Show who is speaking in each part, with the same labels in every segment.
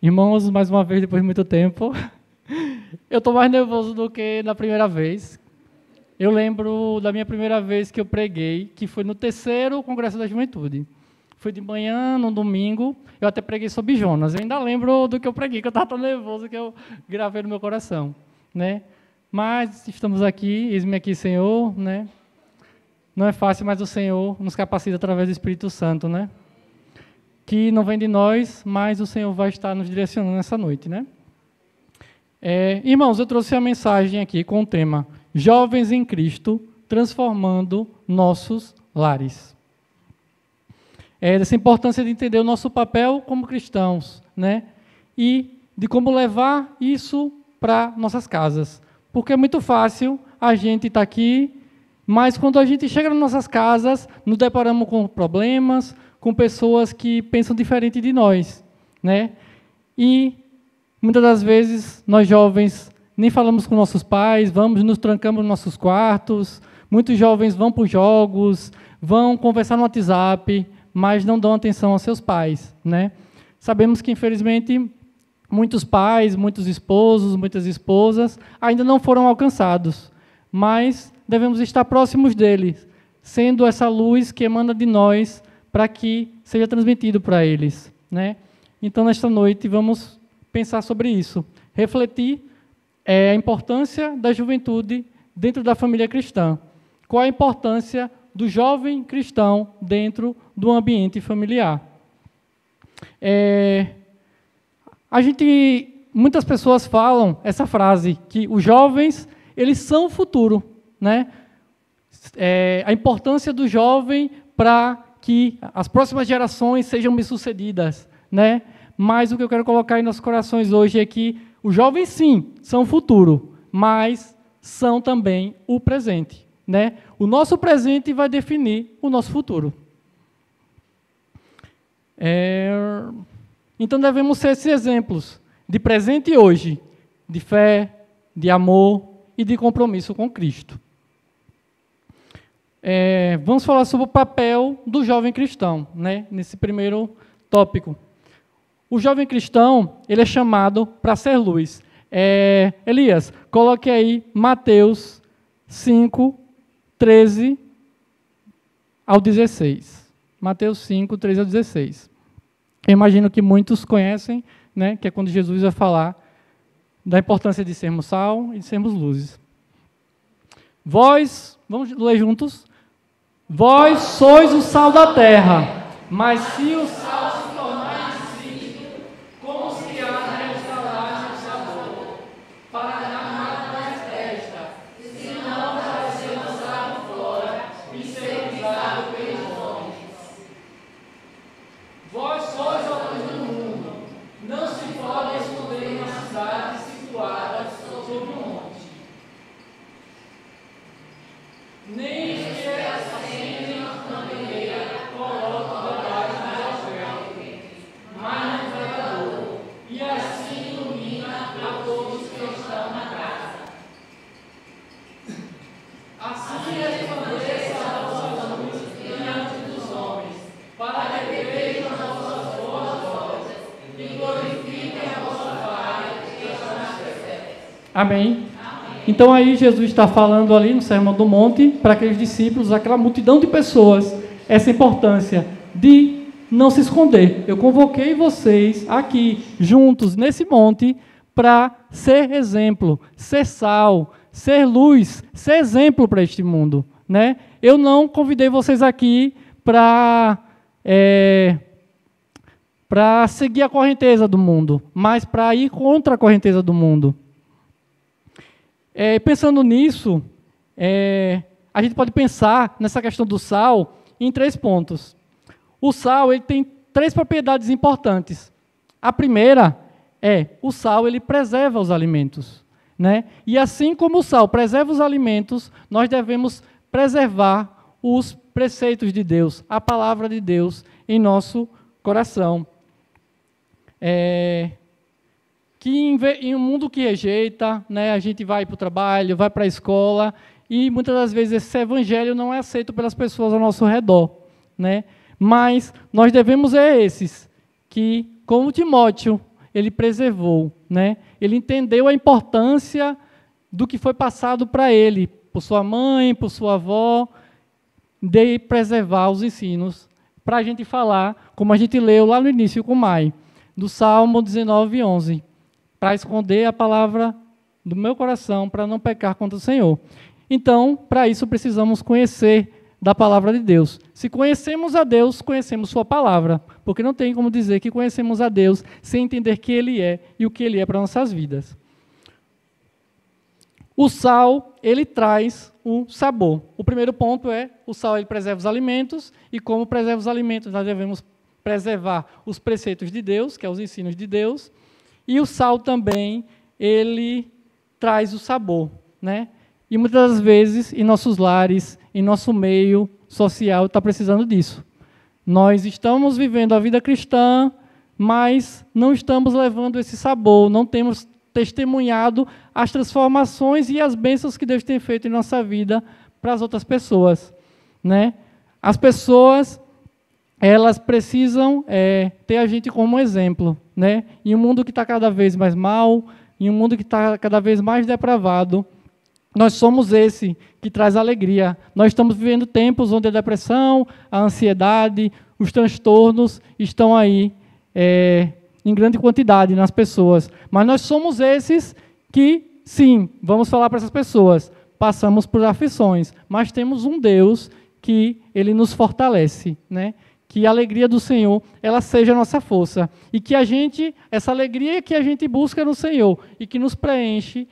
Speaker 1: Irmãos, mais uma vez, depois de muito tempo, eu estou mais nervoso do que na primeira vez. Eu lembro da minha primeira vez que eu preguei, que foi no 3º Congresso da Juventude. Foi de manhã, no domingo, eu até preguei sobre Jonas. Eu ainda lembro do que eu preguei, que eu estava tão nervoso que eu gravei no meu coração, né? Mas estamos aqui, eis-me aqui, Senhor, né? Não é fácil, mas o Senhor nos capacita através do Espírito Santo, né? Que não vem de nós, mas o Senhor vai estar nos direcionando nessa noite, né? Irmãos, eu trouxe a mensagem aqui com o tema Jovens em Cristo, transformando nossos lares. Dessa importância de entender o nosso papel como cristãos, né? E de como levar isso para nossas casas. Porque é muito fácil a gente estar aqui, mas quando a gente chega nas nossas casas, nos deparamos com problemas, com pessoas que pensam diferente de nós, né? E muitas das vezes nós jovens nem falamos com nossos pais, nos trancamos nos nossos quartos. Muitos jovens vão para os jogos, vão conversar no WhatsApp, mas não dão atenção aos seus pais, né? Sabemos que, infelizmente, muitos pais, muitos esposos, muitas esposas ainda não foram alcançados, mas devemos estar próximos deles, sendo essa luz que emana de nós para que seja transmitido para eles, né? Então, nesta noite, vamos pensar sobre isso, refletir a importância da juventude dentro da família cristã. Qual a importância do jovem cristão dentro do ambiente familiar? Muitas pessoas falam essa frase, que os jovens, eles são o futuro, né? A importância do jovem para que as próximas gerações sejam bem-sucedidas, né? Mas o que eu quero colocar em nossos corações hoje é que os jovens, sim, são o futuro, mas são também o presente, né? O nosso presente vai definir o nosso futuro. Então, devemos ser esses exemplos de presente hoje, de fé, de amor e de compromisso com Cristo. Vamos falar sobre o papel do jovem cristão, né? Nesse primeiro tópico. O jovem cristão, ele é chamado para ser luz. Elias, coloque aí Mateus 5, 13 ao 16. Mateus 5, 13 ao 16. Eu imagino que muitos conhecem, né? Que é quando Jesus vai falar da importância de sermos sal e de sermos luzes. Vamos ler juntos? Vós sois o sal da terra, mas se o sal se tornar insípido, como se há de restaurar o sabor, para nada mais presta, senão para ser lançado fora e ser usado pelos homens. Vós sois a luz do mundo, não se pode esconder uma cidade situada sobre um monte. Nem Amém? Então aí Jesus está falando ali no Sermão do Monte para aqueles discípulos, aquela multidão de pessoas, essa importância de não se esconder. Eu convoquei vocês aqui, juntos, nesse monte, para ser exemplo, ser sal, ser luz, ser exemplo para este mundo, né? Eu não convidei vocês aqui para seguir a correnteza do mundo, mas para ir contra a correnteza do mundo. Pensando nisso, a gente pode pensar nessa questão do sal em 3 pontos. O sal ele tem 3 propriedades importantes. A primeira o sal ele preserva os alimentos, né? E assim como o sal preserva os alimentos, nós devemos preservar os preceitos de Deus, a palavra de Deus em nosso coração. Que em um mundo que rejeita, né, a gente vai para o trabalho, vai para a escola, e muitas das vezes esse evangelho não é aceito pelas pessoas ao nosso redor, né? Mas nós devemos esses que, como Timóteo, ele preservou, né? Ele entendeu a importância do que foi passado para ele, por sua mãe, por sua avó, de preservar os ensinos, para a gente falar, como a gente leu lá no início com o Mai, do Salmo 19:11, para esconder a palavra do meu coração, para não pecar contra o Senhor. Então, para isso precisamos conhecer da palavra de Deus. Se conhecemos a Deus, conhecemos sua palavra, porque não tem como dizer que conhecemos a Deus sem entender quem Ele é e o que Ele é para nossas vidas. O sal, ele traz um sabor. O primeiro ponto é, o sal ele preserva os alimentos, e como preserva os alimentos, nós devemos preservar os preceitos de Deus, que é os ensinos de Deus, e o sal também, ele traz o sabor, né? E muitas das vezes, em nossos lares, em nosso meio social, está precisando disso. Nós estamos vivendo a vida cristã, mas não estamos levando esse sabor, não temos testemunhado as transformações e as bênçãos que Deus tem feito em nossa vida para as outras pessoas, né? As pessoas, elas precisam ter a gente como exemplo, né? Em um mundo que está cada vez mais mal, em um mundo que está cada vez mais depravado, nós somos esse que traz alegria. Nós estamos vivendo tempos onde a depressão, a ansiedade, os transtornos estão aí em grande quantidade nas pessoas. Mas nós somos esses que, sim, vamos falar para essas pessoas, passamos por aflições, mas temos um Deus que Ele nos fortalece, né? Que a alegria do Senhor, ela seja a nossa força. E que essa alegria que a gente busca no Senhor e que nos preenche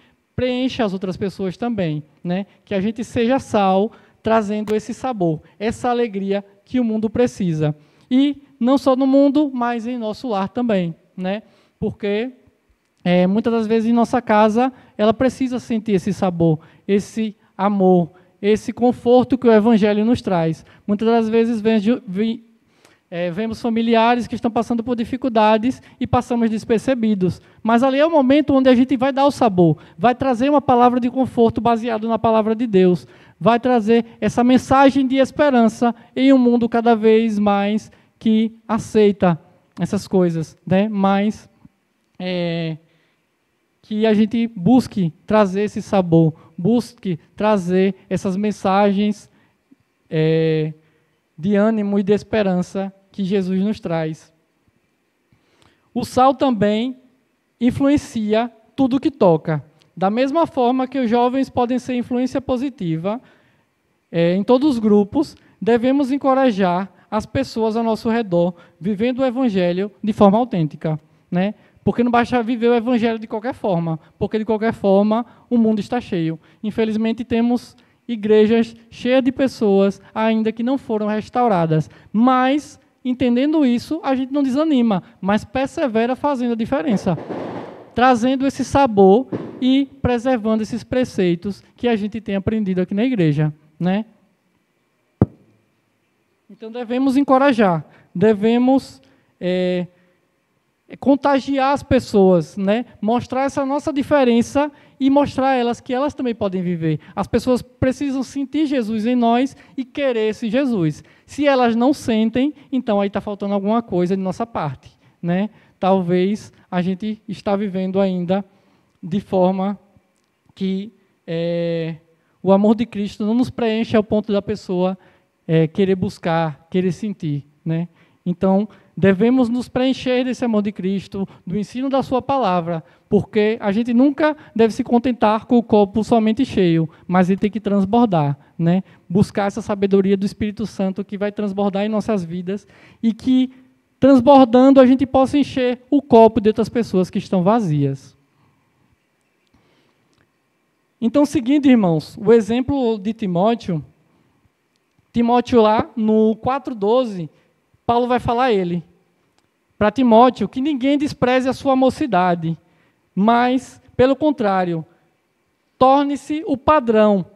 Speaker 1: as outras pessoas também, né? Que a gente seja sal, trazendo esse sabor, essa alegria que o mundo precisa. E não só no mundo, mas em nosso lar também, né? Porque muitas das vezes em nossa casa, ela precisa sentir esse sabor, esse amor, esse conforto que o Evangelho nos traz. Muitas das vezes vemos familiares que estão passando por dificuldades e passamos despercebidos. Mas ali é o momento onde a gente vai dar o sabor, vai trazer uma palavra de conforto baseado na palavra de Deus, vai trazer essa mensagem de esperança em um mundo cada vez mais que aceita essas coisas, né? Mas que a gente busque trazer esse sabor, busque trazer essas mensagens de ânimo e de esperança que Jesus nos traz. O sal também influencia tudo que toca. Da mesma forma que os jovens podem ser influência positiva, em todos os grupos, devemos encorajar as pessoas ao nosso redor, vivendo o Evangelho de forma autêntica, né? Porque não basta viver o Evangelho de qualquer forma, porque de qualquer forma o mundo está cheio. Infelizmente temos igrejas cheias de pessoas ainda que não foram restauradas, mas entendendo isso, a gente não desanima, mas persevera fazendo a diferença, trazendo esse sabor e preservando esses preceitos que a gente tem aprendido aqui na igreja, né? Então devemos encorajar, devemos contagiar as pessoas, né? Mostrar essa nossa diferença e mostrar a elas que elas também podem viver. As pessoas precisam sentir Jesus em nós e querer esse Jesus. Se elas não sentem, então aí está faltando alguma coisa de nossa parte, né? Talvez a gente está vivendo ainda de forma que o amor de Cristo não nos preenche ao ponto da pessoa querer buscar, querer sentir, né? Então, devemos nos preencher desse amor de Cristo, do ensino da sua palavra, porque a gente nunca deve se contentar com o copo somente cheio, mas ele tem que transbordar, né? Buscar essa sabedoria do Espírito Santo que vai transbordar em nossas vidas e que, transbordando, a gente possa encher o copo de outras pessoas que estão vazias. Então, seguindo, irmãos, o exemplo de Timóteo lá no 4:12, Paulo vai falar a ele, para Timóteo, que ninguém despreze a sua mocidade, mas, pelo contrário, torne-se o padrão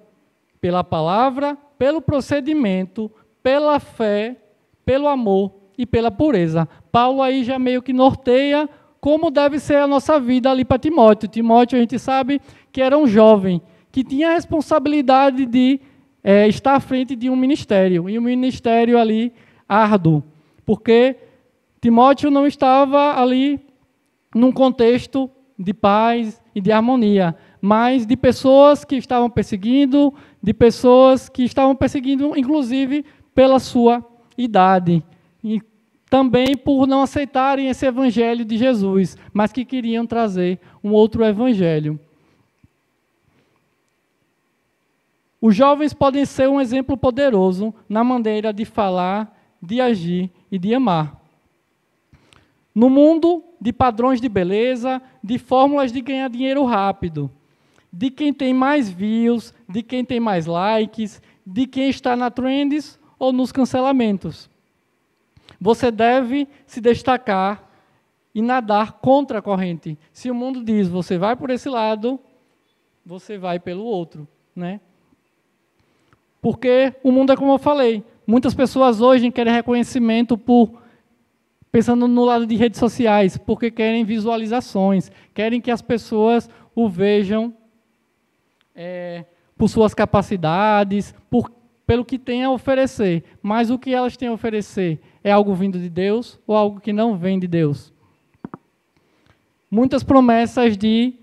Speaker 1: pela palavra, pelo procedimento, pela fé, pelo amor e pela pureza. Paulo aí já meio que norteia como deve ser a nossa vida ali para Timóteo. Timóteo, a gente sabe que era um jovem, que tinha a responsabilidade de estar à frente de um ministério, e um ministério ali árduo, porque Timóteo não estava ali num contexto de paz e de harmonia, mas de pessoas que estavam perseguindo, inclusive pela sua idade, e também por não aceitarem esse evangelho de Jesus, mas que queriam trazer um outro evangelho. Os jovens podem ser um exemplo poderoso na maneira de falar, de agir e de amar. No mundo de padrões de beleza, de fórmulas de ganhar dinheiro rápido, de quem tem mais views, de quem tem mais likes, de quem está na trends ou nos cancelamentos. Você deve se destacar e nadar contra a corrente. Se o mundo diz, você vai por esse lado, você vai pelo outro, né? Porque o mundo é como eu falei. Muitas pessoas hoje querem reconhecimento pensando no lado de redes sociais, porque querem visualizações, querem que as pessoas o vejam por suas capacidades, pelo que tem a oferecer. Mas o que elas têm a oferecer é algo vindo de Deus ou algo que não vem de Deus? Muitas promessas de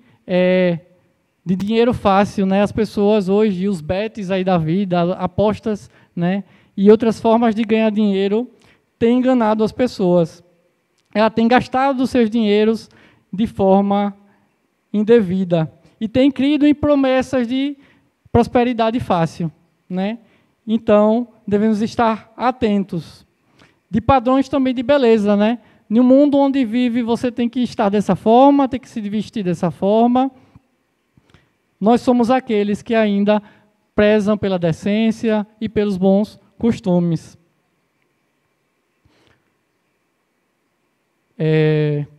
Speaker 1: dinheiro fácil, né? As pessoas hoje, os bets aí da vida, apostas, né? E outras formas de ganhar dinheiro têm enganado as pessoas. Ela tem gastado os seus dinheiros de forma indevida e tem crido em promessas de prosperidade fácil, né? Então, devemos estar atentos. De padrões também de beleza, né? No mundo onde vive, você tem que estar dessa forma, tem que se vestir dessa forma. Nós somos aqueles que ainda prezam pela decência e pelos bons costumes.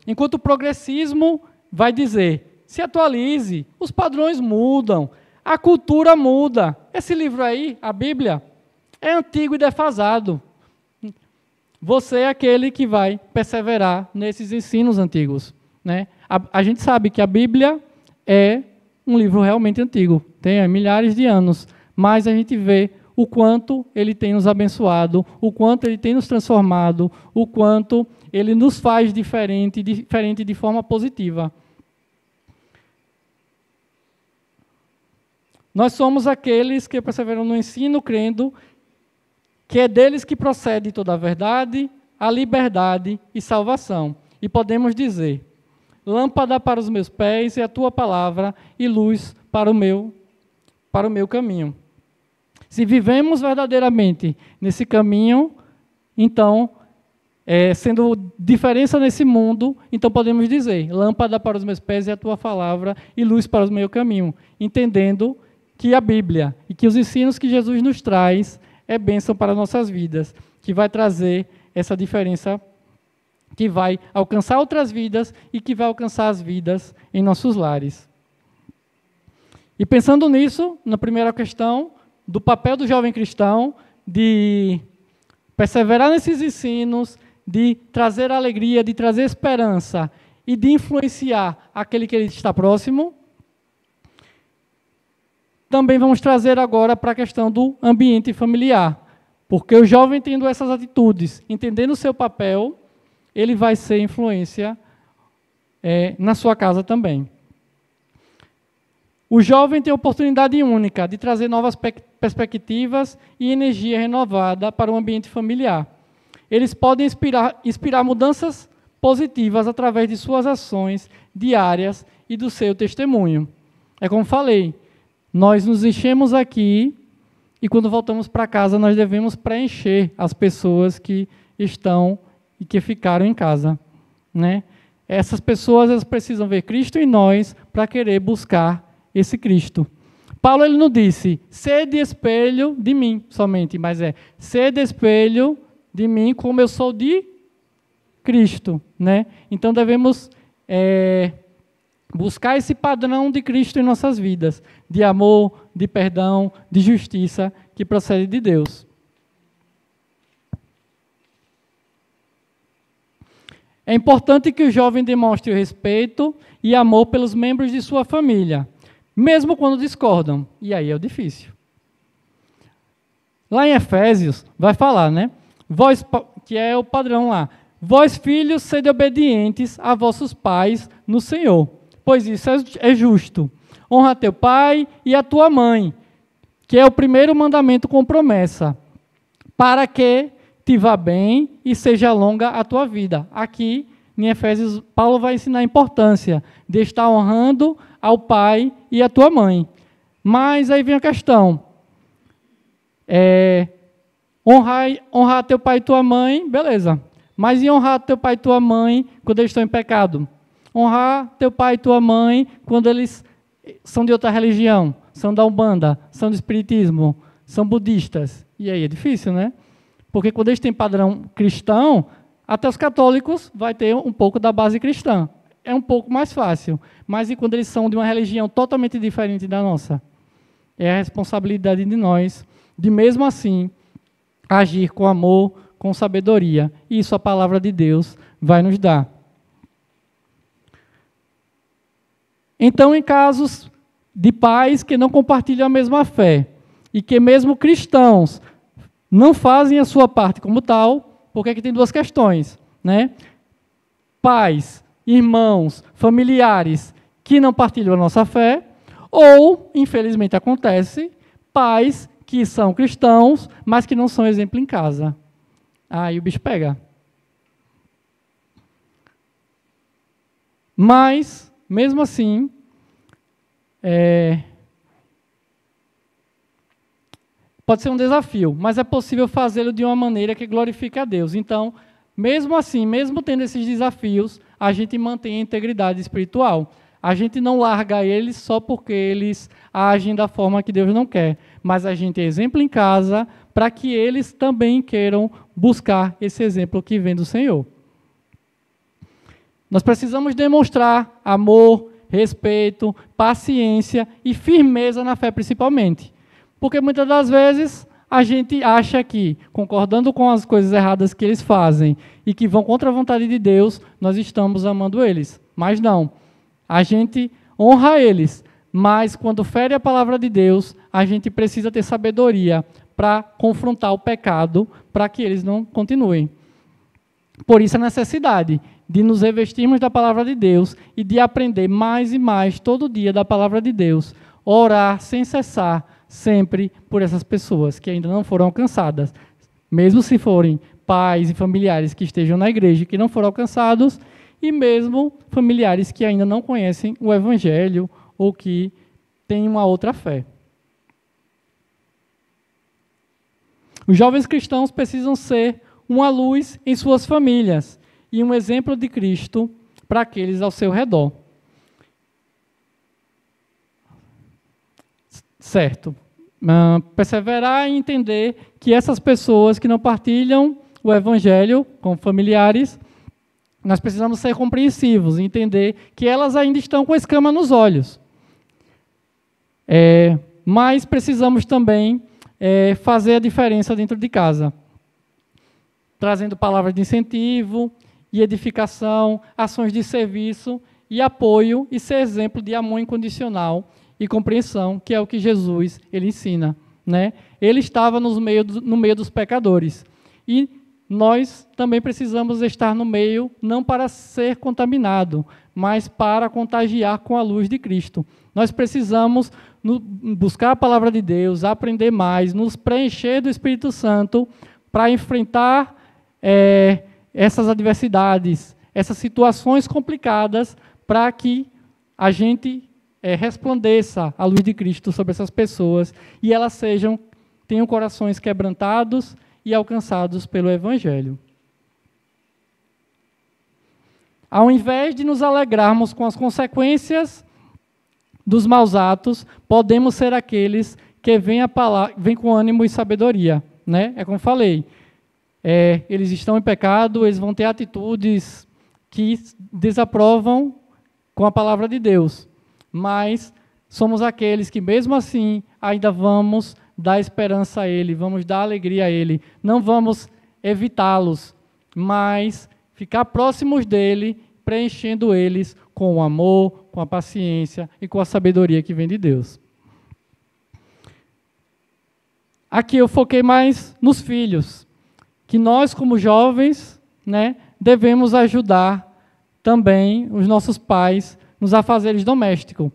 Speaker 1: Enquanto o progressismo vai dizer, se atualize, os padrões mudam, a cultura muda. Esse livro aí, a Bíblia, é antigo e defasado. Você é aquele que vai perseverar nesses ensinos antigos, né? A gente sabe que a Bíblia é um livro realmente antigo, tem milhares de anos, mas a gente vê o quanto ele tem nos abençoado, o quanto ele tem nos transformado, o quanto ele nos faz diferente de forma positiva. Nós somos aqueles que perseveram no ensino, crendo que é deles que procede toda a verdade, a liberdade e salvação. E podemos dizer, lâmpada para os meus pés é a tua palavra e luz para o meu caminho. Se vivemos verdadeiramente nesse caminho, então, sendo diferença nesse mundo, então podemos dizer, lâmpada para os meus pés é a tua palavra e luz para o meu caminho, entendendo que a Bíblia e que os ensinos que Jesus nos traz é bênção para nossas vidas, que vai trazer essa diferença, que vai alcançar outras vidas e que vai alcançar as vidas em nossos lares. E pensando nisso, na primeira questão, do papel do jovem cristão, de perseverar nesses ensinos, de trazer alegria, de trazer esperança e de influenciar aquele que ele está próximo, também vamos trazer agora para a questão do ambiente familiar. Porque o jovem tendo essas atitudes, entendendo o seu papel, ele vai ser influência na sua casa também. O jovem tem a oportunidade única de trazer novas perspectivas e energia renovada para o ambiente familiar. Eles podem inspirar mudanças positivas através de suas ações diárias e do seu testemunho. É como falei, nós nos enchemos aqui e quando voltamos para casa nós devemos preencher as pessoas que estão e que ficaram em casa, né? Essas pessoas elas precisam ver Cristo em nós para querer buscar esse Cristo. Paulo ele não disse, sede espelho de mim somente, mas sede espelho de mim como eu sou de Cristo, né? Então devemos buscar esse padrão de Cristo em nossas vidas, de amor, de perdão, de justiça, que procede de Deus. É importante que o jovem demonstre respeito e amor pelos membros de sua família, mesmo quando discordam. E aí é o difícil. Lá em Efésios, vai falar, né? Que é o padrão lá. Vós, filhos, sede obedientes a vossos pais no Senhor, pois isso é justo. Honra teu pai e a tua mãe, que é o primeiro mandamento com promessa, para que te vá bem e seja longa a tua vida. Aqui, em Efésios, Paulo vai ensinar a importância de estar honrando ao pai e a tua mãe. Mas aí vem a questão. Honrar teu pai e tua mãe, beleza. Mas e honrar teu pai e tua mãe quando eles estão em pecado? Honrar teu pai e tua mãe quando eles são de outra religião, são da Umbanda, são do Espiritismo, são budistas. E aí é difícil, né? Porque quando eles têm padrão cristão, até os católicos vai ter um pouco da base cristã. É um pouco mais fácil. Mas e quando eles são de uma religião totalmente diferente da nossa? É a responsabilidade de nós, de mesmo assim, agir com amor, com sabedoria. E isso a palavra de Deus vai nos dar. Então, em casos de pais que não compartilham a mesma fé, e que mesmo cristãos não fazem a sua parte como tal, porque aqui tem duas questões, né? Pais, irmãos, familiares que não partilham a nossa fé, ou, infelizmente acontece, pais que são cristãos, mas que não são exemplo em casa. Aí o bicho pega. Mas, mesmo assim, pode ser um desafio, mas é possível fazê-lo de uma maneira que glorifique a Deus. Então, mesmo assim, mesmo tendo esses desafios, a gente mantém a integridade espiritual. A gente não larga eles só porque eles agem da forma que Deus não quer, mas a gente é exemplo em casa para que eles também queiram buscar esse exemplo que vem do Senhor. Nós precisamos demonstrar amor, respeito, paciência e firmeza na fé, principalmente. Porque muitas das vezes a gente acha que, concordando com as coisas erradas que eles fazem e que vão contra a vontade de Deus, nós estamos amando eles. Mas não. A gente honra eles, mas quando fere a palavra de Deus, a gente precisa ter sabedoria para confrontar o pecado, para que eles não continuem. Por isso a necessidade de nos revestirmos da palavra de Deus e de aprender mais e mais todo dia da palavra de Deus, orar sem cessar, sempre por essas pessoas que ainda não foram alcançadas, mesmo se forem pais e familiares que estejam na igreja e que não foram alcançados, e mesmo familiares que ainda não conhecem o Evangelho ou que têm uma outra fé. Os jovens cristãos precisam ser uma luz em suas famílias e um exemplo de Cristo para aqueles ao seu redor. Certo. Perseverar e entender que essas pessoas que não partilham o Evangelho com familiares, nós precisamos ser compreensivos e entender que elas ainda estão com escama nos olhos. Mas precisamos também fazer a diferença dentro de casa, trazendo palavras de incentivo e edificação, ações de serviço e apoio e ser exemplo de amor incondicional e compreensão, que é o que Jesus ele ensina, né? Ele estava no meio dos pecadores e nós também precisamos estar no meio, não para ser contaminado, mas para contagiar com a luz de Cristo. Nós precisamos buscar a palavra de Deus, aprender mais, nos preencher do Espírito Santo para enfrentar essas adversidades, essas situações complicadas, para que a gente resplandeça a luz de Cristo sobre essas pessoas e elas tenham corações quebrantados e alcançados pelo Evangelho. Ao invés de nos alegrarmos com as consequências dos maus atos, podemos ser aqueles que vêm com ânimo e sabedoria, né? É como falei, eles estão em pecado, eles vão ter atitudes que desaprovam com a palavra de Deus, mas somos aqueles que, mesmo assim, ainda vamos dar esperança a Ele, vamos dar alegria a Ele, não vamos evitá-los, mas ficar próximos dEle, preenchendo eles com o amor, com a paciência e com a sabedoria que vem de Deus. Aqui eu foquei mais nos filhos, que nós, como jovens, né, devemos ajudar também os nossos pais nos afazeres domésticos.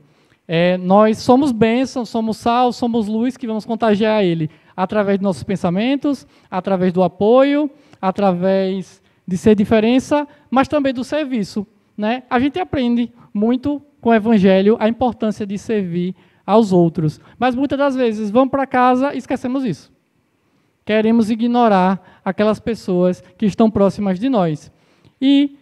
Speaker 1: Nós somos bênçãos, somos sal, somos luz que vamos contagiar ele através dos nossos pensamentos, através do apoio, através de ser diferença, mas também do serviço, né? A gente aprende muito com o Evangelho a importância de servir aos outros, mas muitas das vezes vamos para casa e esquecemos isso. Queremos ignorar aquelas pessoas que estão próximas de nós. E,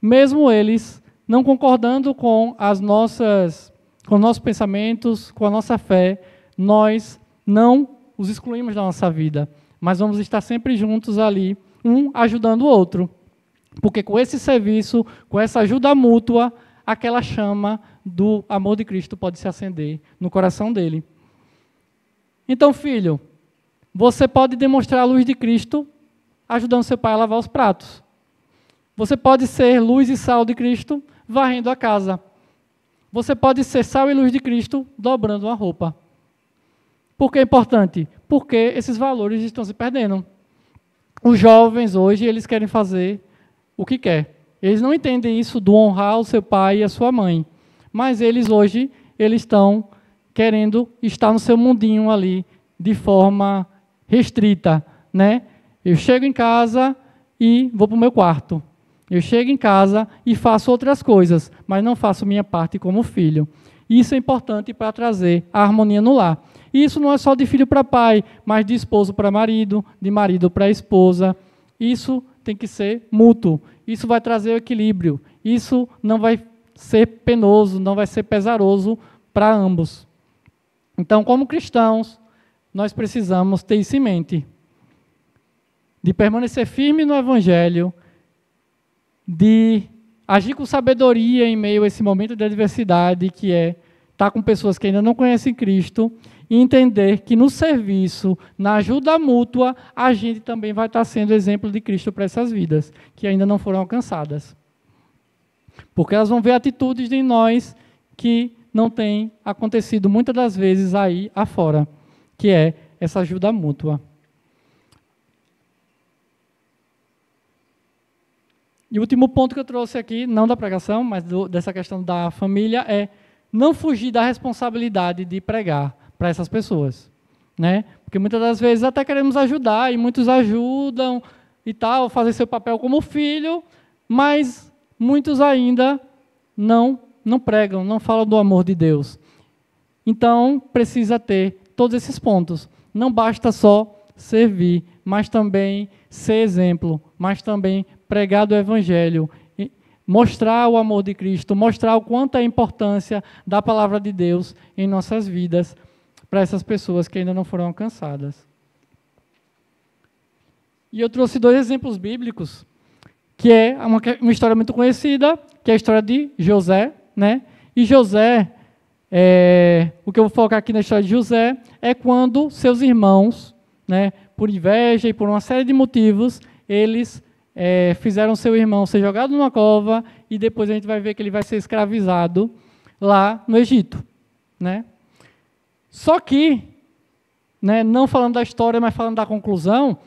Speaker 1: mesmo eles não concordando com os nossos pensamentos, com a nossa fé, nós não os excluímos da nossa vida, mas vamos estar sempre juntos ali, um ajudando o outro. Porque com esse serviço, com essa ajuda mútua, aquela chama do amor de Cristo pode se acender no coração dele. Então, filho, você pode demonstrar a luz de Cristo ajudando seu pai a lavar os pratos. Você pode ser luz e sal de Cristo varrendo a casa. Você pode ser sal e luz de Cristo dobrando uma roupa. Por que é importante? Porque esses valores estão se perdendo. Os jovens hoje, eles querem fazer o que quer. Eles não entendem isso do honrar o seu pai e a sua mãe. Mas eles hoje, eles estão querendo estar no seu mundinho ali, de forma restrita, né? Eu chego em casa e vou para o meu quarto. Eu chego em casa e faço outras coisas, mas não faço minha parte como filho. Isso é importante para trazer a harmonia no lar. E isso não é só de filho para pai, mas de esposo para marido, de marido para esposa. Isso tem que ser mútuo. Isso vai trazer o equilíbrio. Isso não vai ser penoso, não vai ser pesaroso para ambos. Então, como cristãos, nós precisamos ter isso em mente. De permanecer firme no Evangelho, de agir com sabedoria em meio a esse momento de adversidade, que é estar com pessoas que ainda não conhecem Cristo, e entender que no serviço, na ajuda mútua, a gente também vai estar sendo exemplo de Cristo para essas vidas, que ainda não foram alcançadas. Porque elas vão ver atitudes em nós que não têm acontecido muitas das vezes aí afora, que é essa ajuda mútua. E o último ponto que eu trouxe aqui, não da pregação, mas dessa questão da família, é não fugir da responsabilidade de pregar para essas pessoas, né? Porque muitas das vezes até queremos ajudar, e muitos ajudam e tal, fazer seu papel como filho, mas muitos ainda não pregam, não falam do amor de Deus. Então, precisa ter todos esses pontos. Não basta só servir, mas também ser exemplo, mas também pregar do Evangelho, mostrar o amor de Cristo, mostrar o quanto é a importância da palavra de Deus em nossas vidas para essas pessoas que ainda não foram alcançadas. E eu trouxe 2 exemplos bíblicos, que é uma história muito conhecida, que é a história de José, né? E José, o que eu vou focar aqui na história de José, é quando seus irmãos, né, por inveja e por uma série de motivos, eles fizeram seu irmão ser jogado numa cova, e depois a gente vai ver que ele vai ser escravizado lá no Egito, né? Só que, né, não falando da história, mas falando da conclusão,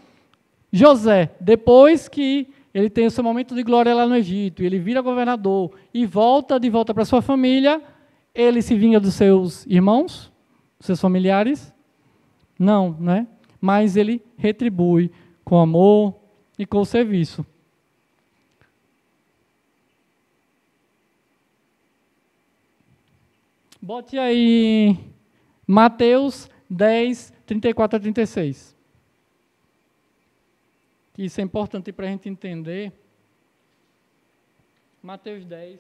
Speaker 1: José, depois que ele tem o seu momento de glória lá no Egito, ele vira governador e volta de volta para sua família, ele se vinga dos seus irmãos, dos seus familiares? Não, né? Mas ele retribui com amor e com o serviço. Bote aí Mateus 10, 34 a 36. Isso é importante para a gente entender. Mateus 10.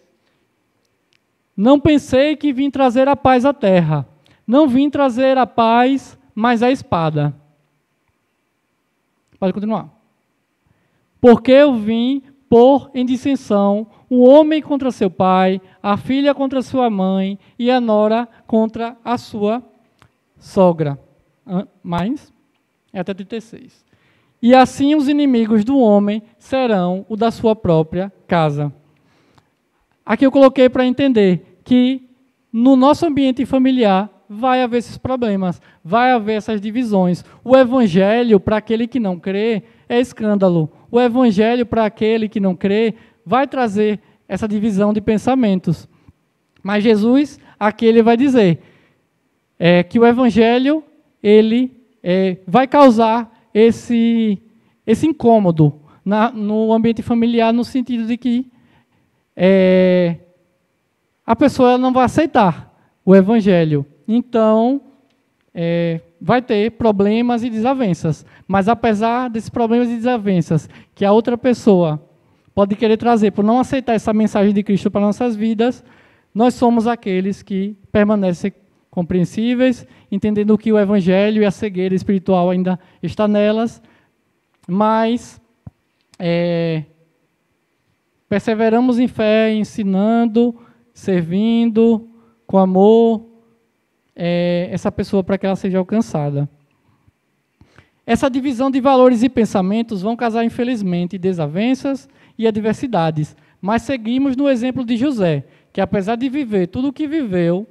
Speaker 1: Não pensei que vim trazer a paz à terra. Não vim trazer a paz, mas a espada. Pode continuar. Porque eu vim pôr em dissensão o homem contra seu pai, a filha contra sua mãe e a nora contra a sua sogra. Mais? É até 36. E assim os inimigos do homem serão o da sua própria casa. Aqui eu coloquei para entender que no nosso ambiente familiar vai haver esses problemas, vai haver essas divisões. O evangelho, para aquele que não crê, é escândalo. O evangelho, para aquele que não crê, vai trazer essa divisão de pensamentos. Mas Jesus, aqui ele vai dizer que o evangelho ele vai causar esse incômodo no ambiente familiar, no sentido de que a pessoa não vai aceitar o evangelho. Então, vai ter problemas e desavenças. Mas apesar desses problemas e desavenças que a outra pessoa pode querer trazer por não aceitar essa mensagem de Cristo para nossas vidas, nós somos aqueles que permanecem compreensíveis, entendendo que o evangelho e a cegueira espiritual ainda está nelas, mas perseveramos em fé, ensinando, servindo, com amor, essa pessoa para que ela seja alcançada. Essa divisão de valores e pensamentos vão causar, infelizmente, desavenças e adversidades, mas seguimos no exemplo de José, que apesar de viver tudo o que viveu,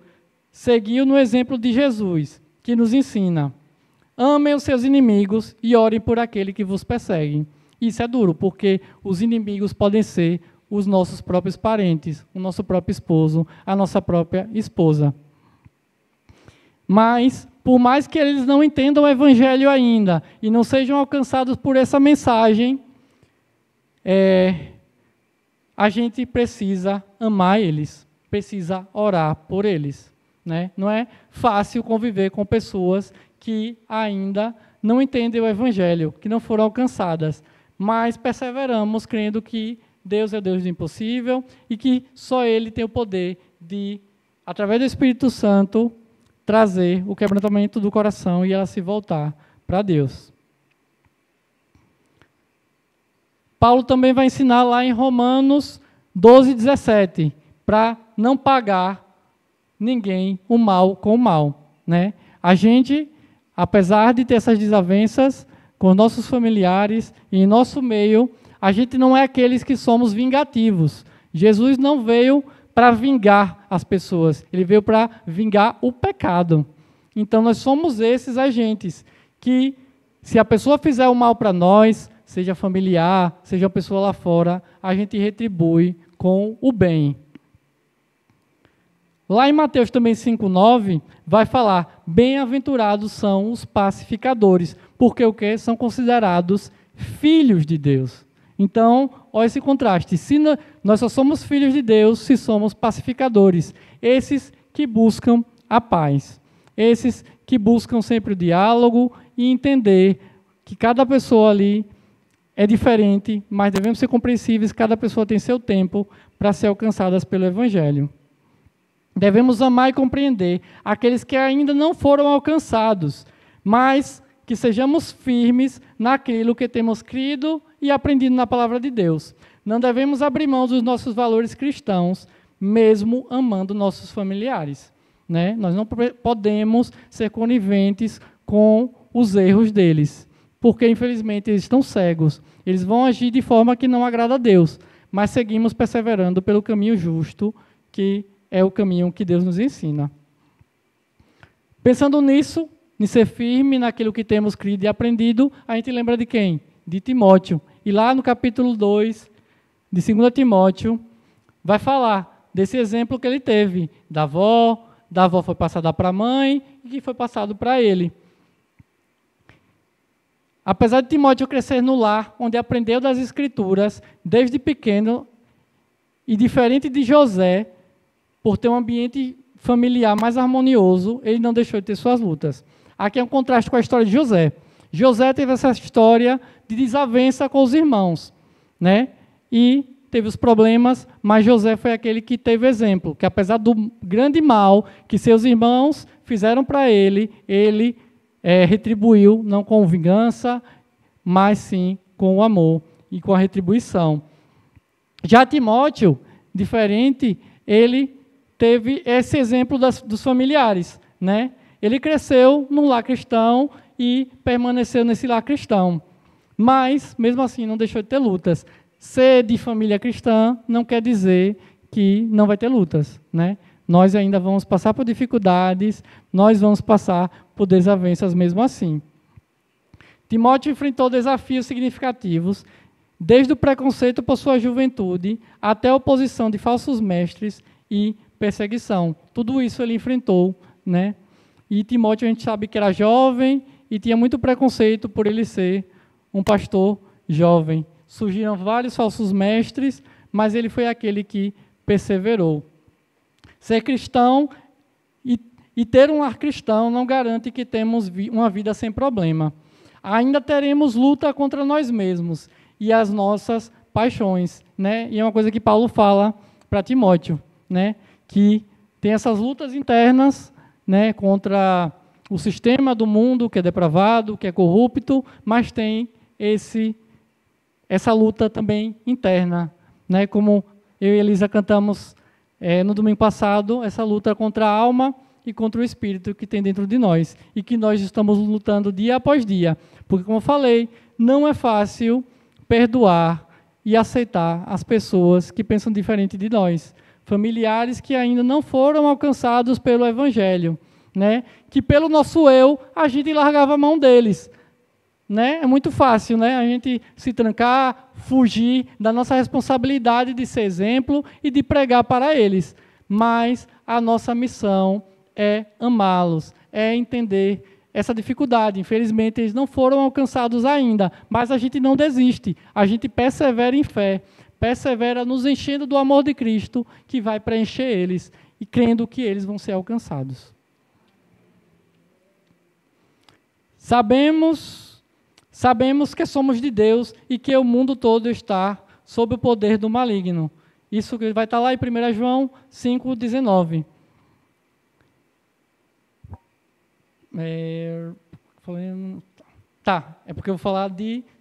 Speaker 1: seguiu no exemplo de Jesus, que nos ensina: amem os seus inimigos e orem por aquele que vos persegue. Isso é duro, porque os inimigos podem ser os nossos próprios parentes, o nosso próprio esposo, a nossa própria esposa. Mas, por mais que eles não entendam o evangelho ainda e não sejam alcançados por essa mensagem, a gente precisa amar eles, precisa orar por eles, né? Não é fácil conviver com pessoas que ainda não entendem o evangelho, que não foram alcançadas, mas perseveramos crendo que Deus é o Deus do impossível e que só Ele tem o poder de, através do Espírito Santo, trazer o quebrantamento do coração e ela se voltar para Deus. Paulo também vai ensinar lá em Romanos 12:17, para não pagar ninguém o mal com o mal, né? A gente, apesar de ter essas desavenças com os nossos familiares e em nosso meio, a gente não é aqueles que somos vingativos. Jesus não veio para vingar as pessoas, ele veio para vingar o pecado. Então nós somos esses agentes que, se a pessoa fizer o mal para nós, seja familiar, seja a pessoa lá fora, a gente retribui com o bem. Lá em Mateus também 5:9, vai falar: bem-aventurados são os pacificadores, porque o quê? São considerados filhos de Deus. Então, olha esse contraste. Nós só somos filhos de Deus se somos pacificadores. Esses que buscam a paz. Esses que buscam sempre o diálogo e entender que cada pessoa ali é diferente, mas devemos ser compreensíveis, cada pessoa tem seu tempo para ser alcançadas pelo Evangelho. Devemos amar e compreender aqueles que ainda não foram alcançados, mas que sejamos firmes naquilo que temos crido e aprendido na palavra de Deus. Não devemos abrir mão dos nossos valores cristãos, mesmo amando nossos familiares, né? Nós não podemos ser coniventes com os erros deles, porque, infelizmente, eles estão cegos. Eles vão agir de forma que não agrada a Deus, mas seguimos perseverando pelo caminho justo, que é o caminho que Deus nos ensina. Pensando nisso, em ser firme naquilo que temos crido e aprendido, a gente lembra de quem? De Timóteo. E lá no capítulo 2 de 2 Timóteo, vai falar desse exemplo que ele teve, da avó foi passada para a mãe e que foi passado para ele. Apesar de Timóteo crescer no lar, onde aprendeu das Escrituras, desde pequeno, e diferente de José, por ter um ambiente familiar mais harmonioso, ele não deixou de ter suas lutas. Aqui é um contraste com a história de José. José teve essa história de desavença com os irmãos, né? E teve os problemas, mas José foi aquele que teve exemplo, que apesar do grande mal que seus irmãos fizeram para ele, ele retribuiu, não com vingança, mas sim com o amor e com a retribuição. Já Timóteo, diferente, ele teve esse exemplo dos familiares, né? Ele cresceu num lar cristão e permaneceu nesse lar cristão. Mas, mesmo assim, não deixou de ter lutas. Ser de família cristã não quer dizer que não vai ter lutas, né? Nós ainda vamos passar por dificuldades, nós vamos passar por desavenças mesmo assim. Timóteo enfrentou desafios significativos, desde o preconceito por sua juventude até a oposição de falsos mestres e perseguição. Tudo isso ele enfrentou, né? E Timóteo, a gente sabe que era jovem e tinha muito preconceito por ele ser um pastor jovem. Surgiram vários falsos mestres, mas ele foi aquele que perseverou. Ser cristão e ter um lar cristão não garante que temos uma vida sem problema. Ainda teremos luta contra nós mesmos e as nossas paixões, né? E é uma coisa que Paulo fala para Timóteo, né? Que tem essas lutas internas, né? Contra o sistema do mundo que é depravado, que é corrupto, mas tem essa luta também interna, né? Como eu e Elisa cantamos no domingo passado, essa luta contra a alma e contra o espírito que tem dentro de nós e que nós estamos lutando dia após dia, porque, como eu falei, não é fácil perdoar e aceitar as pessoas que pensam diferente de nós, familiares que ainda não foram alcançados pelo Evangelho, né? Que pelo nosso eu a gente largava a mão deles, né? É muito fácil, né? A gente se trancar, fugir da nossa responsabilidade de ser exemplo e de pregar para eles, mas a nossa missão é amá-los, é entender essa dificuldade. Infelizmente, eles não foram alcançados ainda, mas a gente não desiste, a gente persevera em fé, persevera nos enchendo do amor de Cristo, que vai preencher eles, e crendo que eles vão ser alcançados. Sabemos que somos de Deus e que o mundo todo está sob o poder do maligno. Isso vai estar lá em 1 João 5,19. É porque eu vou falar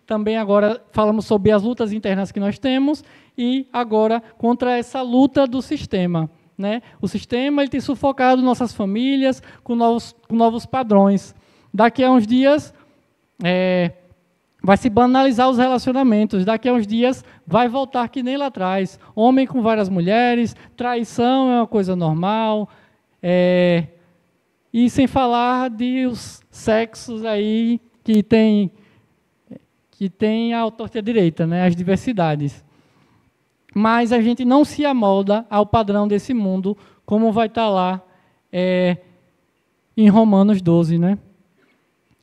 Speaker 1: também agora, falamos sobre as lutas internas que nós temos e agora contra essa luta do sistema, né? O sistema ele tem sufocado nossas famílias com novos padrões. Daqui a uns dias vai se banalizar os relacionamentos, daqui a uns dias vai voltar que nem lá atrás. Homem com várias mulheres, traição é uma coisa normal, e sem falar dos sexos aí que tem a torta e a direita, né, as diversidades. Mas a gente não se amolda ao padrão desse mundo, como vai estar lá em Romanos 12, né?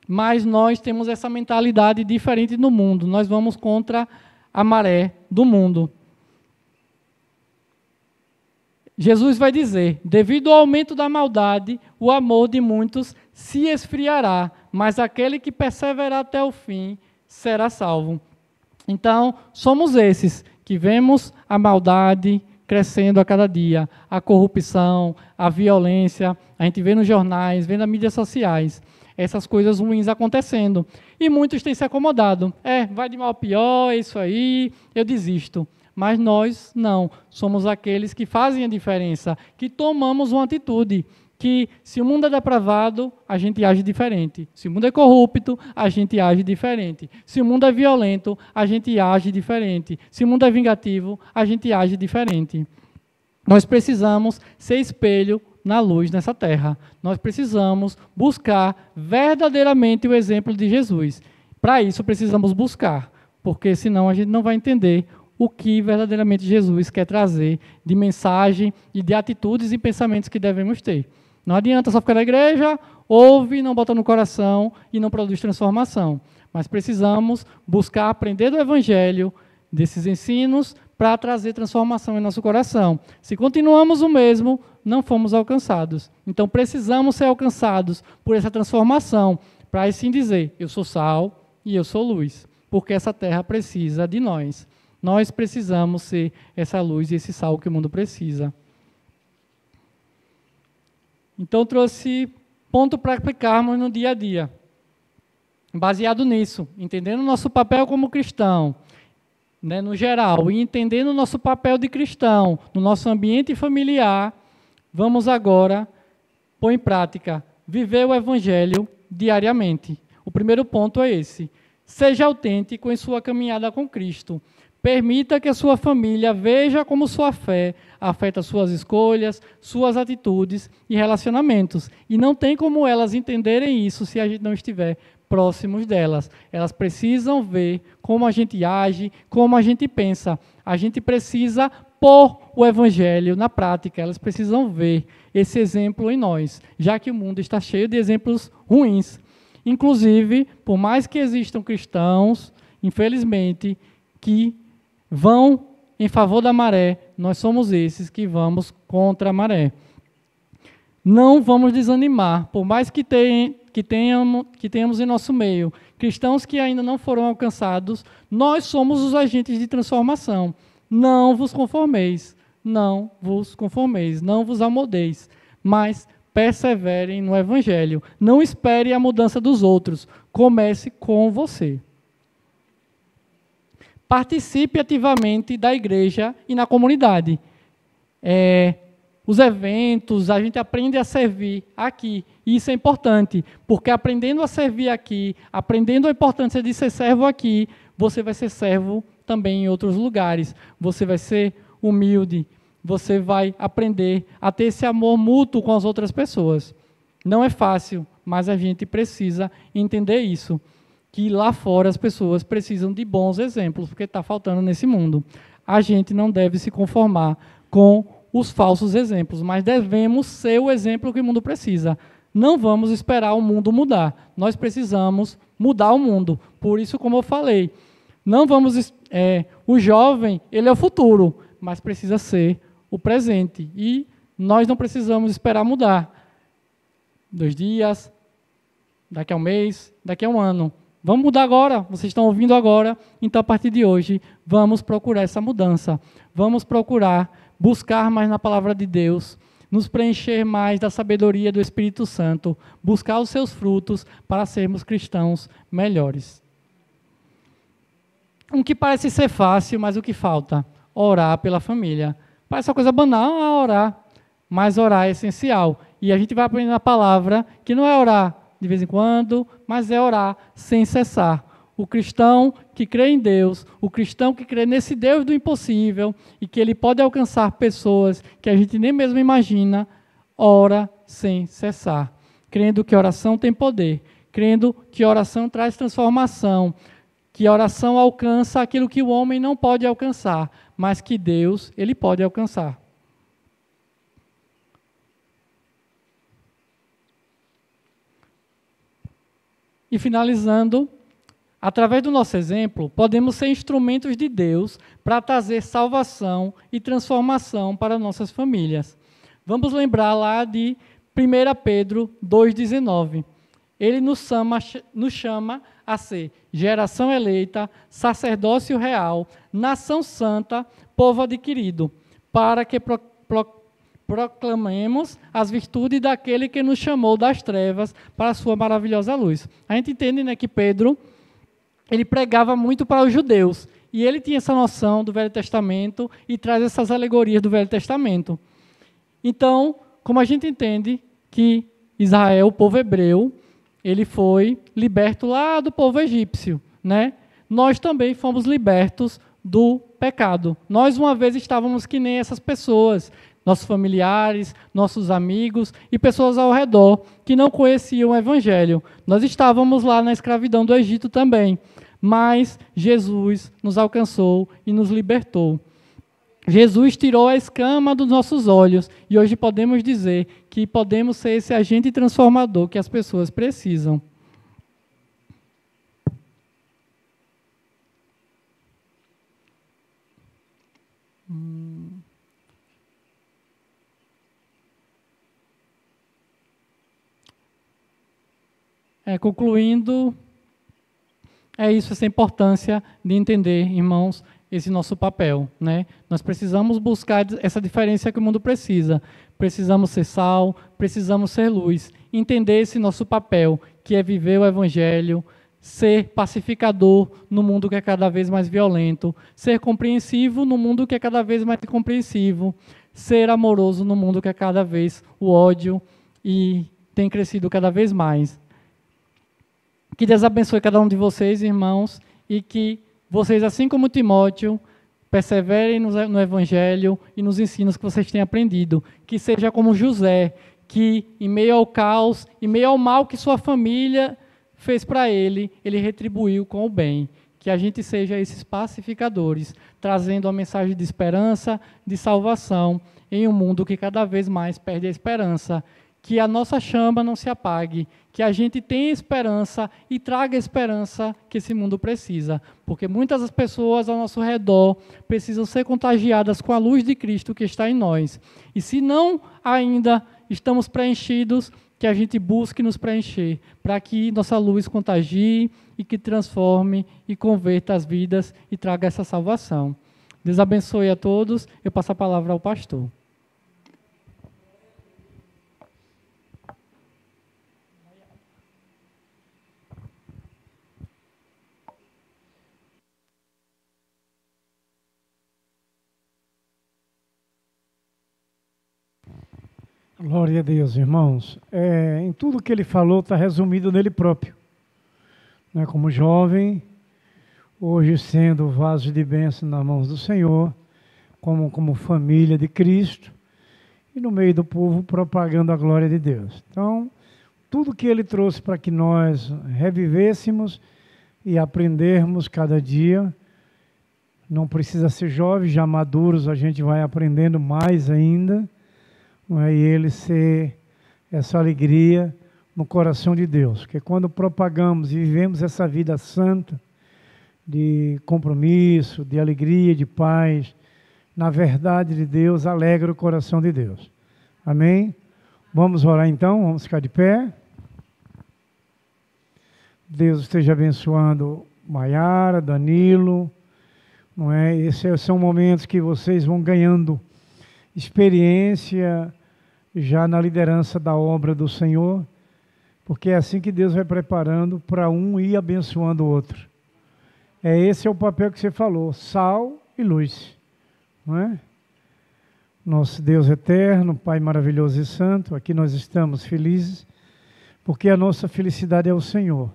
Speaker 1: Mas nós temos essa mentalidade diferente no mundo. Nós vamos contra a maré do mundo. Jesus vai dizer, devido ao aumento da maldade, o amor de muitos se esfriará, mas aquele que perseverar até o fim será salvo. Então, somos esses que vemos a maldade crescendo a cada dia, a corrupção, a violência, a gente vê nos jornais, vê nas mídias sociais, essas coisas ruins acontecendo. E muitos têm se acomodado. Vai de mal a pior, é isso aí, eu desisto. Mas nós não, somos aqueles que fazem a diferença, que tomamos uma atitude, que se o mundo é depravado, a gente age diferente. Se o mundo é corrupto, a gente age diferente. Se o mundo é violento, a gente age diferente. Se o mundo é vingativo, a gente age diferente. Nós precisamos ser espelho na luz nessa terra. Nós precisamos buscar verdadeiramente o exemplo de Jesus. Para isso, precisamos buscar, porque senão a gente não vai entender o que verdadeiramente Jesus quer trazer de mensagem e de atitudes e pensamentos que devemos ter. Não adianta só ficar na igreja, ouve, não bota no coração e não produz transformação. Mas precisamos buscar aprender do Evangelho, desses ensinos, para trazer transformação em nosso coração. Se continuamos o mesmo, não fomos alcançados. Então precisamos ser alcançados por essa transformação, para assim dizer, eu sou sal e eu sou luz, porque essa terra precisa de nós. Nós precisamos ser essa luz e esse sal que o mundo precisa. Então, trouxe ponto para aplicarmos no dia a dia. Baseado nisso, entendendo o nosso papel como cristão, né, no geral, e entendendo o nosso papel de cristão no nosso ambiente familiar, vamos agora pôr em prática, viver o Evangelho diariamente. O primeiro ponto é esse. Seja autêntico em sua caminhada com Cristo. Permita que a sua família veja como sua fé afeta suas escolhas, suas atitudes e relacionamentos. E não tem como elas entenderem isso se a gente não estiver próximos delas. Elas precisam ver como a gente age, como a gente pensa. A gente precisa pôr o Evangelho na prática. Elas precisam ver esse exemplo em nós, já que o mundo está cheio de exemplos ruins. Inclusive, por mais que existam cristãos, infelizmente, que vão em favor da maré, nós somos esses que vamos contra a maré. Não vamos desanimar, por mais que tenhamos em nosso meio cristãos que ainda não foram alcançados, nós somos os agentes de transformação. Não vos conformeis, não vos conformeis, não vos amoldeis, mas perseverem no Evangelho. Não espere a mudança dos outros, comece com você. Participe ativamente da igreja e na comunidade. Os eventos, a gente aprende a servir aqui. E isso é importante, porque aprendendo a servir aqui, aprendendo a importância de ser servo aqui, você vai ser servo também em outros lugares. Você vai ser humilde, você vai aprender a ter esse amor mútuo com as outras pessoas. Não é fácil, mas a gente precisa entender isso. Que lá fora as pessoas precisam de bons exemplos, porque está faltando nesse mundo. A gente não deve se conformar com os falsos exemplos, mas devemos ser o exemplo que o mundo precisa. Não vamos esperar o mundo mudar. Nós precisamos mudar o mundo. Por isso, como eu falei, não vamos. O jovem, ele é o futuro, mas precisa ser o presente. E nós não precisamos esperar mudar. 2 dias, daqui a um mês, daqui a um ano. Vamos mudar agora, vocês estão ouvindo agora, então a partir de hoje vamos procurar essa mudança, vamos procurar buscar mais na palavra de Deus, nos preencher mais da sabedoria do Espírito Santo, buscar os seus frutos para sermos cristãos melhores. O que parece ser fácil, mas o que falta? Orar pela família. Parece uma coisa banal, orar, mas orar é essencial. E a gente vai aprender na palavra que não é orar de vez em quando, mas é orar sem cessar. O cristão que crê em Deus, o cristão que crê nesse Deus do impossível e que ele pode alcançar pessoas que a gente nem mesmo imagina, ora sem cessar. Crendo que oração tem poder, crendo que oração traz transformação, que a oração alcança aquilo que o homem não pode alcançar, mas que Deus, ele pode alcançar. E finalizando, através do nosso exemplo, podemos ser instrumentos de Deus para trazer salvação e transformação para nossas famílias. Vamos lembrar lá de 1 Pedro 2,19. Ele nos chama a ser geração eleita, sacerdócio real, nação santa, povo adquirido, para que proclamemos as virtudes daquele que nos chamou das trevas para a sua maravilhosa luz. A gente entende, né, que Pedro, ele pregava muito para os judeus, e ele tinha essa noção do Velho Testamento e traz essas alegorias do Velho Testamento. Então, como a gente entende que Israel, o povo hebreu, ele foi liberto lá do povo egípcio, né? Nós também fomos libertos do pecado. Nós, uma vez, estávamos que nem essas pessoas, nossos familiares, nossos amigos e pessoas ao redor que não conheciam o Evangelho. Nós estávamos lá na escravidão do Egito também, mas Jesus nos alcançou e nos libertou. Jesus tirou a escama dos nossos olhos e hoje podemos dizer que podemos ser esse agente transformador que as pessoas precisam. Concluindo, é isso, essa importância de entender, irmãos, esse nosso papel, né? Nós precisamos buscar essa diferença que o mundo precisa. Precisamos ser sal, precisamos ser luz. Entender esse nosso papel, que é viver o Evangelho, ser pacificador no mundo que é cada vez mais violento, ser compreensivo no mundo que é cada vez mais incompreensivo, ser amoroso no mundo que é cada vez o ódio e tem crescido cada vez mais. Que Deus abençoe cada um de vocês, irmãos, e que vocês, assim como Timóteo, perseverem no Evangelho e nos ensinos que vocês têm aprendido. Que seja como José, que em meio ao caos, em meio ao mal que sua família fez para ele, ele retribuiu com o bem. Que a gente seja esses pacificadores, trazendo a mensagem de esperança, de salvação, em um mundo que cada vez mais perde a esperança. Que a nossa chama não se apague, que a gente tenha esperança e traga a esperança que esse mundo precisa. Porque muitas das pessoas ao nosso redor precisam ser contagiadas com a luz de Cristo que está em nós. E se não ainda estamos preenchidos, que a gente busque nos preencher, para que nossa luz contagie e que transforme e converta as vidas e traga essa salvação. Deus abençoe a todos. Eu passo a palavra ao pastor.
Speaker 2: Glória a Deus, irmãos. Em tudo que ele falou está resumido nele próprio. Né? Como jovem, hoje sendo vaso de bênção nas mãos do Senhor, como família de Cristo, e no meio do povo propagando a glória de Deus. Então, tudo que ele trouxe para que nós revivêssemos e aprendermos cada dia, não precisa ser jovem, já maduros a gente vai aprendendo mais ainda, e ele ser essa alegria no coração de Deus. Porque quando propagamos e vivemos essa vida santa, de compromisso, de alegria, de paz, na verdade de Deus, alegra o coração de Deus. Amém? Vamos orar então, vamos ficar de pé. Deus esteja abençoando Maiara, Danilo, não é? Esses são momentos que vocês vão ganhando experiência já na liderança da obra do Senhor, porque é assim que Deus vai preparando para um ir abençoando o outro. Esse é o papel que você falou, sal e luz, não é? Nosso Deus eterno, Pai maravilhoso e santo, aqui nós estamos felizes, porque a nossa felicidade é o Senhor.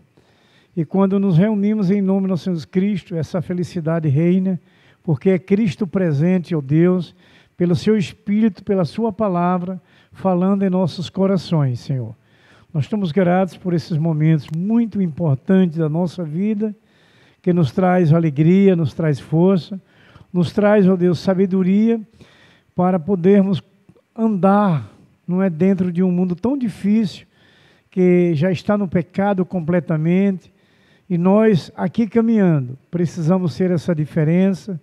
Speaker 2: E quando nos reunimos em nome do nosso Jesus Cristo, essa felicidade reina, porque é Cristo presente, ó Deus, pelo seu Espírito, pela sua palavra, falando em nossos corações, Senhor. Nós estamos gratos por esses momentos muito importantes da nossa vida, que nos traz alegria, nos traz força, nos traz, ó Deus, sabedoria, para podermos andar, não é, dentro de um mundo tão difícil, que já está no pecado completamente, e nós aqui caminhando, precisamos ser essa diferença,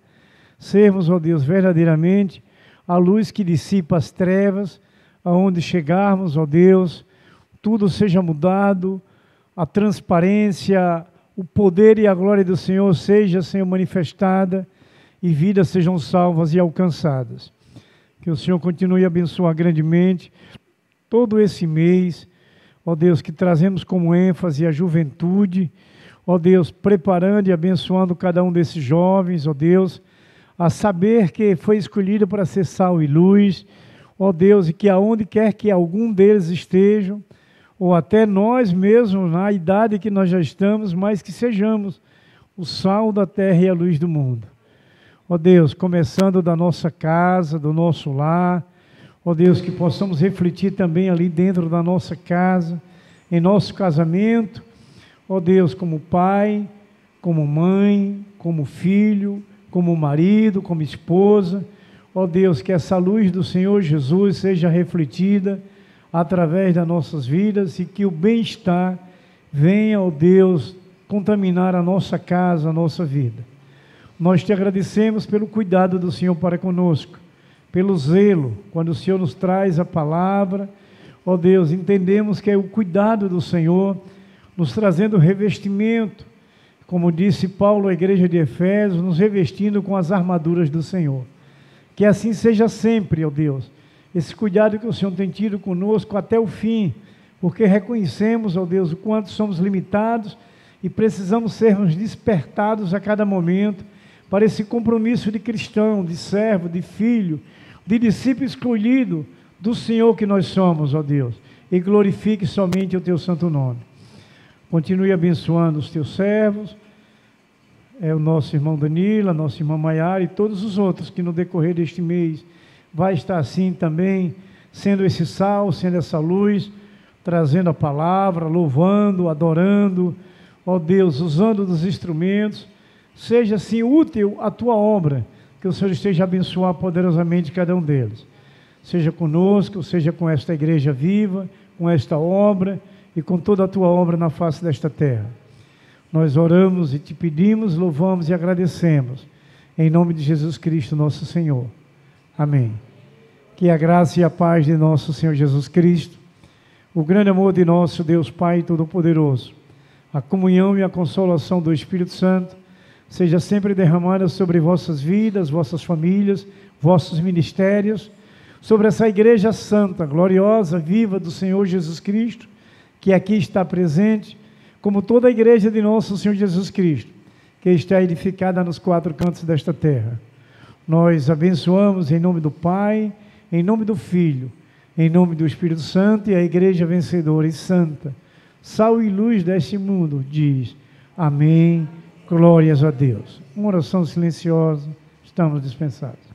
Speaker 2: sermos, ó Deus, verdadeiramente a luz que dissipa as trevas, aonde chegarmos, ó Deus, tudo seja mudado, a transparência, o poder e a glória do Senhor seja, Senhor, manifestada e vidas sejam salvas e alcançadas. Que o Senhor continue a abençoar grandemente todo esse mês, ó Deus, que trazemos como ênfase a juventude, ó Deus, preparando e abençoando cada um desses jovens, ó Deus, a saber que foi escolhido para ser sal e luz, ó Deus, e que aonde quer que algum deles estejam, ou até nós mesmos, na idade que nós já estamos, mas que sejamos o sal da terra e a luz do mundo. Ó Deus, começando da nossa casa, do nosso lar, ó Deus, que possamos refletir também ali dentro da nossa casa, em nosso casamento, ó Deus, como pai, como mãe, como filho, como marido, como esposa, ó Deus, que essa luz do Senhor Jesus seja refletida através das nossas vidas e que o bem-estar venha, ó Deus, contaminar a nossa casa, a nossa vida. Nós te agradecemos pelo cuidado do Senhor para conosco, pelo zelo, quando o Senhor nos traz a palavra, ó Deus, entendemos que é o cuidado do Senhor, nos trazendo revestimento, como disse Paulo à igreja de Efésios, nos revestindo com as armaduras do Senhor. Que assim seja sempre, ó Deus, esse cuidado que o Senhor tem tido conosco até o fim, porque reconhecemos, ó Deus, o quanto somos limitados e precisamos sermos despertados a cada momento para esse compromisso de cristão, de servo, de filho, de discípulo escolhido do Senhor que nós somos, ó Deus, e glorifique somente o teu santo nome. Continue abençoando os teus servos, o nosso irmão Danilo, a nossa irmã Maiara e todos os outros que no decorrer deste mês vai estar assim também, sendo esse sal, sendo essa luz, trazendo a palavra, louvando, adorando, ó Deus, usando dos instrumentos. Seja assim útil a tua obra, que o Senhor esteja a abençoar poderosamente cada um deles. Seja conosco, seja com esta igreja viva, com esta obra e com toda a tua obra na face desta terra. Nós oramos e te pedimos, louvamos e agradecemos, em nome de Jesus Cristo, nosso Senhor. Amém. Que a graça e a paz de nosso Senhor Jesus Cristo, o grande amor de nosso Deus Pai Todo-Poderoso, a comunhão e a consolação do Espírito Santo, seja sempre derramada sobre vossas vidas, vossas famílias, vossos ministérios, sobre essa igreja santa, gloriosa, viva do Senhor Jesus Cristo, que aqui está presente, como toda a igreja de nosso Senhor Jesus Cristo, que está edificada nos quatro cantos desta terra. Nós abençoamos em nome do Pai, em nome do Filho, em nome do Espírito Santo, e a igreja vencedora e santa, sal e luz deste mundo, diz: amém, glórias a Deus. Uma oração silenciosa, estamos dispensados.